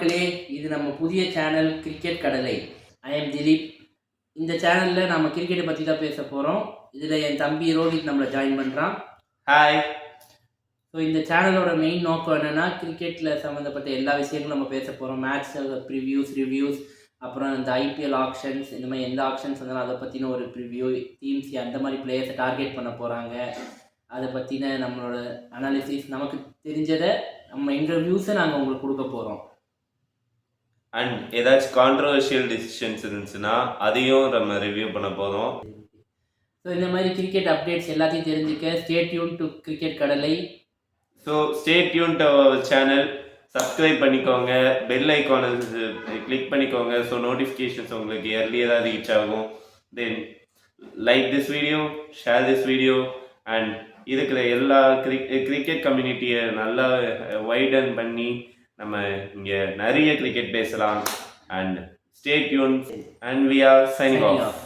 மக்களே, இது நம்ம புதிய channel cricket Kadalai. I am Dileep. இந்த சேனலில் நம்ம கிரிக்கெட்டை பற்றி தான் பேச போகிறோம். இதில் என் தம்பி ரோஹித் நம்மளை ஜாயின் பண்ணுறான். ஹாய். ஸோ இந்த சேனலோட மெயின் நோக்கம் என்னென்னா, கிரிக்கெட்டில் சம்மந்தப்பட்ட எல்லா விஷயங்களும் நம்ம பேச போகிறோம். மேட்ச் ரிவ்யூஸ், அப்புறம் இந்த ஐபிஎல் ஆக்ஷன்ஸ், இந்த மாதிரி எந்த ஆக்ஷன்ஸ் வந்தாலும் அதை பற்றின ஒரு ப்ரிவ்யூ, டீம்ஸ் அந்த மாதிரி பிளேயர்ஸை டார்கெட் பண்ண போகிறாங்க, அதை பற்றின நம்மளோட அனாலிசிஸ், நமக்கு தெரிஞ்சதை நம்ம இன்டர்வியூஸை நாங்கள் உங்களுக்கு கொடுக்க போகிறோம். அண்ட் ஏதாச்சும் கான்ட்ரவர்ஷியல் டிசிஷன்ஸ் இருந்துச்சுன்னா அதையும் நம்ம ரிவ்யூ பண்ண போகிறோம். ஸோ இந்த மாதிரி கிரிக்கெட் அப்டேட்ஸ் எல்லாத்தையும் தெரிஞ்சுக்க stay tuned to cricket Kadalai. So stay tuned to our channel, subscribe பண்ணிக்கோங்க, பெல் ஐக்கானை கிளிக் பண்ணிக்கோங்க. ஸோ நோட்டிஃபிகேஷன்ஸ் உங்களுக்கு இயர்லியராக ரீச் ஆகும். Then like this video, share this video, and இருக்கிற எல்லா கிரிக்கெட் கம்யூனிட்டியை நல்லா வைடன் பண்ணி நம்ம இங்கே நிறைய கிரிக்கெட் பேசலாம். And stay tuned and we are signing of.